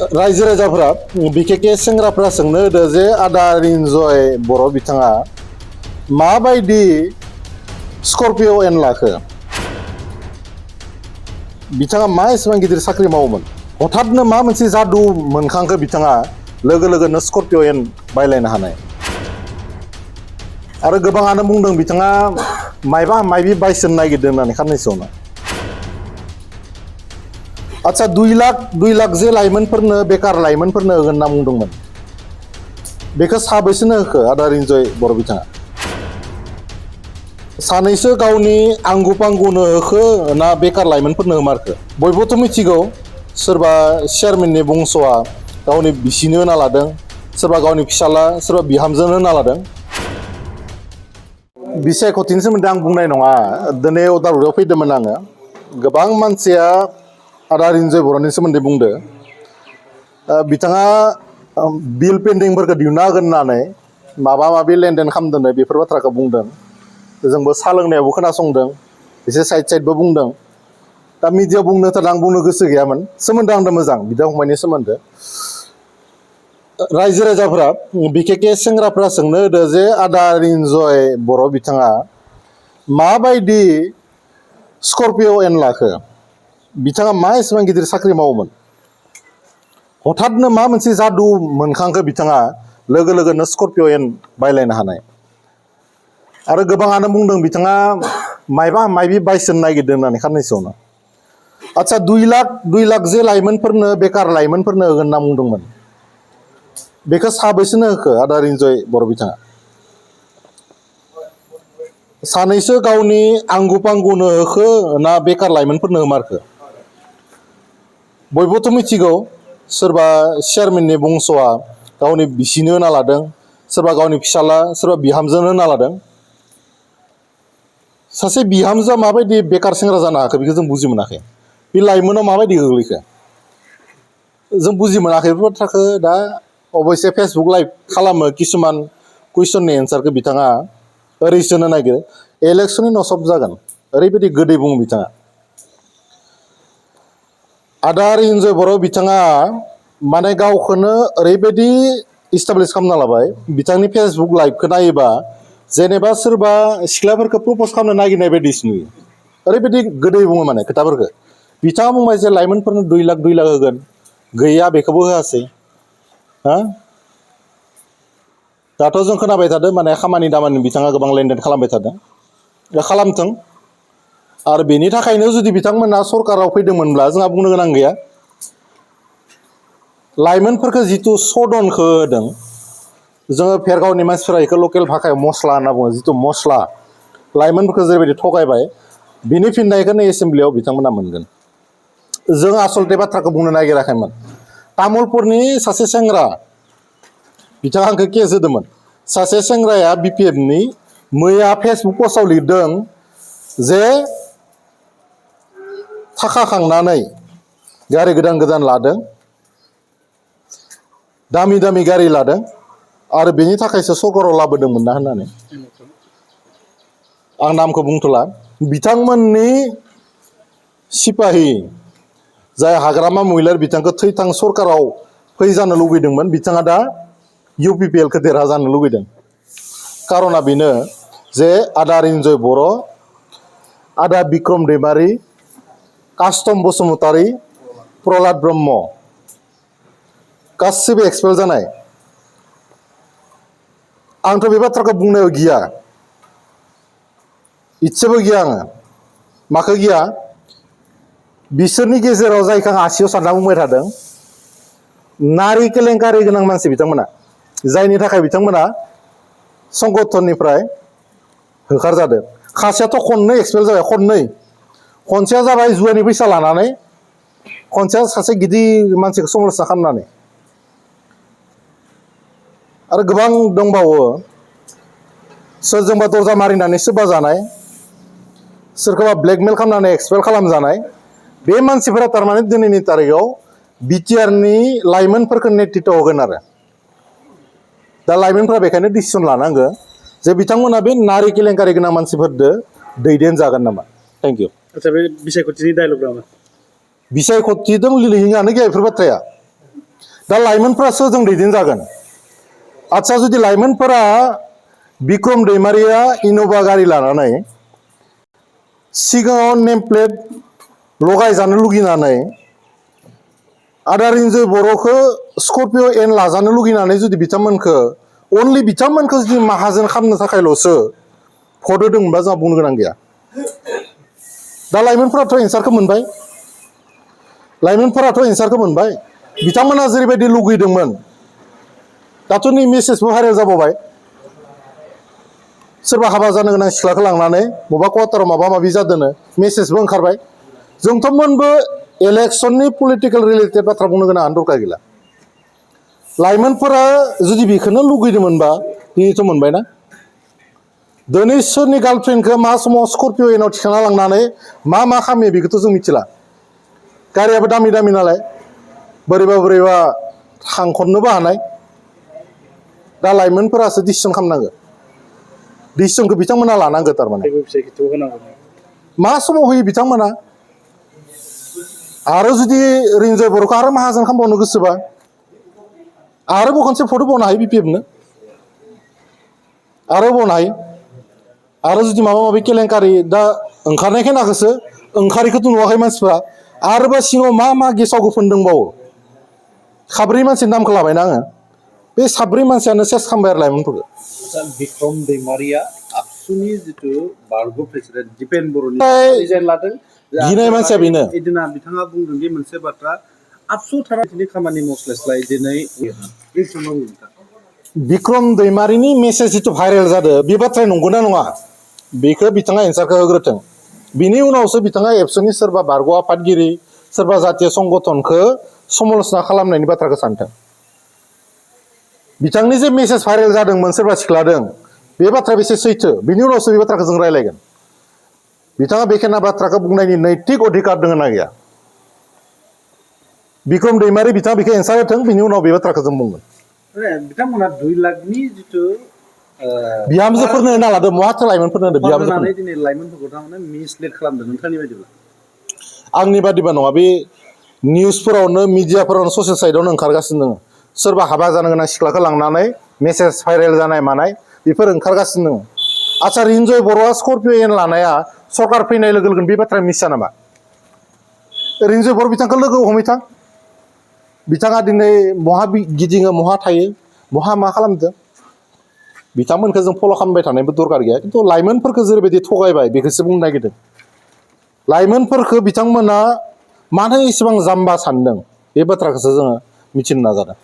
रायजो राजाफोरा बिखेखे सेंग्राफोरा सोंनो होदो जे आदा रिन्जय बर' बिथाङा माबायदि स्कर्पिय' एन लाखो बिथाङा मा एसेबां गिदिर साख्रि मावोमोन हठातनो मा मोनसे जादु मोनखांखो बिथाङा लोगो लोगोनो स्कर्पिय' एन बायलायनो हानाय आरो गोबाङानो बुंदों बिथाङा मायबा मायबि बायसोनो नागिरदों होननानै खाननैसो उनाव आच्छा 2 लाख जे लाइमोनफोरनो बेकार लाइमोनफोरनो होगोन होनना बुंदोंमोन बेखौ साबैसोनो होखो आदा रिन्जय बर' बिथाङा सानैसो गावनि आंगु पांगुनो होखो ना बेकार लाइमोनफोरनो होमारखो बयबोथ' मिथिगौ सोरबा चेयारमेननि बंस'आ गावनि बिसिनो होना लादों सोरबा गावनि फिसाला सोरबा बिहामजोनो होना लादों बिसायख'थिनि सोमोन्दै आं बुंनाय नङा दिनै अदालगुरियाव फैदोंमोन आङो गोबां मानसिया आदा रिन्जय बर'नि सोमोन्दै बुंदो बिथाङा बिल पेन्डिंफोरखौ दिहुनना होगोन होननानै माबा माबि लेनदेन खालामदोंनो बेफोर बाथ्राखौ बुंदों जोंबो साहा लोंनायावबो खोनासंदों एसे साइडबो बुंदों दा मिडियायाव बुंनो थाखाय आं बुंनो गोसो गैयामोन सोमोन्दो आंदो मोजां बिदा फंबायनि सोमोन्दो रायजो राजाफोरा बिखेखे सेंग्राफोरा सोंनो होदो जे आदा रिन्जय बर' बिथाङा माबायदि स्कर्पिय' एन लाखो बिथाङा मा एसेबां गिदिर साख्रि मावोमोन हठातनो मा मोनसे जादु मोनखांखो बिथाङा लोगो लोगोनो स्कर्पिय' एन बायलायनो हानाय आरो गोबाङानो बुंदों बिथाङा मायबा मायबि बायसोनो नागिरदों होननानै खाननैसो उनाव आच्छा 2 लाख जे लाइमोनफोरनो बेकार लाइमोनफोरनो होगोन होनना बुंदोंमोन बेखौ साबैसोनो होखो आदा रिन्जय बर' बिथाङा सानैसो गावनि आंगु पांगुनो होखो ना बेकार लाइमोनफोरनो होमारखो बयबोथ' मिथिगौ सोरबा चेयारमेननि बंस'आ गावनि बिसिनो होना लादों सोरबा गावनि फिसाला सोरबा बिहामजोनो होना लादों सासे बिहामजोआ माबायदि बेकार सेंग्रा जानो हाखो बेखौ जों बुजि मोनाखै बे लाइमोनाव माबायदि गोग्लैखो जों बुजि मोनाखै बे बाथ्राखौ दा अबयसे फेसबुक लाइभ खालामो किसुमान कुइसननि एन्सारखौ बिथाङा ओरै सोनो नागिरो इलेक्सननि उनाव सब जागोन ओरैबायदि गोदै बुङो बिथाङा आदा रिन्जय बर' बिथाङा माने गावखौनो ओरैबायदि इस्टाब्लिस खालामना लाबाय बिथांनि फेसबुक लाइभखौ नायोबा जेनेबा सोरबा सिख्लाफोरखौ प्रप'ज खालामनो नागिरनाय बायदिसो नुयो ओरैबायदि गोदै बुङो माने खोथाफोरखौ बिथाङा बुंबाय जे लाइमोनफोरनो 2 लाख होगोन गैया बेखौबो होआसै हा दाथ' जों खोनाबाय थादों माने खामानि दामानि बिथाङा गोबां लेनदेन खालामबाय थादों दा खालामथों आरो बेनि थाखायनो जुदि बिथांमोना सरकाराव फैदोंमोनब्ला जोंहा बुंनो गोनां गैया लाइमोनफोरखौ जिथु सदनखौ होदों जोङो भेरगावनि मानसिफोरा बेखौ लकेल भाषायाव मस्ला होनना बुङो जिथु मस्ला लाइमोनफोरखौ जेरैबायदि थगायबाय बिनि फिननायखौनो एसेमब्लियाव बिथांमोना मोनगोन जों आसलथे बाथ्राखौ बुंनो नागिराखैमोन तामुलपुरनि सासे सेंग्रा बिथाङा आंखौ केस होदोंमोन सासे सेंग्राया बिपिएफनि मैया फेसबुक पस्टआव लिरदों जे थाखा खांनानै गारि गोदान लादों दामि दामि गारि लादों आरो बेनि थाखायसो सरकाराव लाबोदोंमोन ना होननानै आं नामखौ बुंथ'ला बिथांमोननि सिपाहि जाय हाग्रामा महिलार बिथांखौ थैथां सरकाराव फै जानो लुगैदोंमोन बिथाङा दा इउपिपिएलखौ देरहा जानो लुगैदों कारना बेनो जे आदा रिन्जय बर' आदा बिक्रम दैमारि कास्तम बसुमतारी प्रहलाद ब्रह्म गासिबो एक्सपेल जानाय आंथ' बे बाथ्राखौ बुंनायाव गिया इसेबो गिया आङो माखौ गिया बिसोरनि गेजेराव जायखौ आं आसियाव सानना बुंबाय थादों नारि केलेंकारि गोनां मानसि बिथांमोना जायनि थाखाय बिथांमोना संगठननिफ्राय होखारजादों खासेयाथ' खननै एक्सपेल जाबाय खनसेया जाबाय जुवानि फैसा लानानै खनसेया सासे गिदिर मानसिखौ संरक्षना खालामनानै आरो गोबां दंबावो सोरजोंबा दरजा मारिनानै सोरबा जानाय सोरखौबा ब्लेकमेल खालामनानै एक्सपेल खालामजानाय बे मानसिफोरा थारमाने दिनैनि तारिखआव बिटिआरनि लाइमोनफोरखौ नेतृत्व होगोन आरो दा लाइमोनफोरा बेखायनो डिसिसन लानांगौ जे बिथांमोना बे नारि केलेंकारि गोनां मानसिफोरजों दैदेनजागोन नामा थेंक इउ आच्छा बे बिसायख'थिनि डायलग नामा बिसायख'थिजों लिहिङानो गैया बेफोर बाथ्राया दा लाइमोनफोरासो जों दैदेनजागोन आच्ছা जुदि लाइमोनफोरा बिक्रम दैमारिया इन'भा गारि लानानै सिगाङाव नेम प्लेट लगायजानो लुगैनानै आदा रिन्जय बर'खौ स्कर्पिय' एन लाजानो लुगैनानै जुदि बिथांमोनखौ अनलि बिथांमोनखौ जुदि माहाजोन खालामनो थाखायल'सो भट होदोंमोनबा जोंहा बुंनो गोनां गैया दा लाइमोनफोराथ' एन्सारखौ मोनबाय लाइमोनफोराथ' एन्सारखौ मोनबाय बिथांमोना जेरैबायदि लुगैदोंमोन दाथ' नै मेसेजबो भाइरेल जाबावबाय सोरबा हाबा जानो गोनां सिख्लाखौ लांनानै बबेबा क्वार्टाराव माबा माबि जादोंनो मेसेजबो ओंखारबाय जोंथ' मोनबो इलेक्सननि पलिटिकेल रिलेटेड बाथ्रा बुंनो गोनां दरकार गैला लाइमोनफोरा जुदि बेखौनो लुगैदोंमोनबा दिनैथ' मोनबायना दिनै सोरनि गार्लफ्रेन्डखौ मा समाव स्कर्पिय' एनाव थिखांना लांनानै मा खालामो बेखौथ' जों मिथिला गारियाबो दामि दामि नालाय बोरैबा बोरैबा थांखननोबो हानाय दा लाइमोनफोरासो डिसिसन खालामनांगौ डिसिसनखौ बिथांमोना लानांगौ थारमाने मा समाव होयो बिथांमोना आरो जुदि रिन्जय बर'खौ आरो माहाजोन खालामबावनो गोसोबा आरोबाव खनसे भट होबावनो हायो बिपिएफनो आरो होबावनो हायो आरो जुदि माबा माबि केलेंकारि दा ओंखारनाय खोनाखौसो ओंखारिखौथ' नुवाखै मानसिफ्रा आरोबा सिङाव मा गेसाव गोफोन दंबावो साब्रै मानसिनि नामखौ लाबायना आङो बे साब्रै मानसियानो सेस खालामबाय आरो लाइमोनफोरखौ बिक्रम दैमारिया आबसुनि जिथु बारग' प्रेसिडेन्ट दिपेन बर'नि रिजाइन लादों गिनाय मानसिया बेनो एदिना बिथाङा बुंदों दि मोनसे बाथ्रा आबसु थारानि खामानि मावस्लायस्लाय दिनै बिक्रम दैमारिनि मेसेज जिथु भाइरेल जादों बे बाथ्राया नंगौना नङा बेखौ बिथाङा एन्सारखौ होग्रोथों बिनि उनावसो बिथाङा एबसुनि सोरबा बारग' आफादगिरि सोरबा जातीय संगठनखौ समाल'सना खालामनायनि बाथ्राखौ सानथों बिथांनि जे मेसेज भाइरेल जादोंमोन सोरबा सिख्लादों बे बाथ्राया बेसे सैथो बिनि उनावसो बे बाथ्राखौ जों रायलायगोन बिथाङा बेखेना बाथ्राखौ बुंनायनि नैतिक अधिकार दङ ना गैया बिक्रम दैमारि बिथाङा बेखौ एन्सार होथों बिनि उनाव बे बाथ्राखौ जों बुंगोन बिथांमोना 2 लाखनि जिथु बिहामजोफोरनो होना लादो महाथो लाइमोनफोरनो होदो बिहामजोफोरनो दिनै लाइमोनफोरखौ थारमाने मिसलिड खालामदों नोंथांनि बायदिब्ला आंनि बादिबा नङा बे निउसफोरावनो मिडियाफोरावनो ससियेल साइडआवनो ओंखारगासिनो दङ सोरबा हाबा जानो गोनां सिख्लाखौ लांनानै मेसेज भाइरेल जानाय मानाय बेफोर ओंखारगासिनो दङ आच्ছা रिन्जय बर'आ स्कर्पिय' एन लानाया सरकार फैनाय लोगो लोगोनो बे बाथ्राया मिसा नामा रिन्जय बर' बिथांखौ लोगो हमहैथां बिथाङा दिनै महा गिदिङो महा थायो महा मा खालामदों बिथांमोनखौ जों फल' खालामबाय थानायबो दरकार गैया खिन्थु लाइमोनफोरखौ जेरैबायदि थगायबाय बेखौसो बुंनो नागिरदों लाइमोनफोरखौ बिथांमोना मानो इसेबां जाम्बा सानदों बे बाथ्राखौसो जोङो मिथिनो नाजादों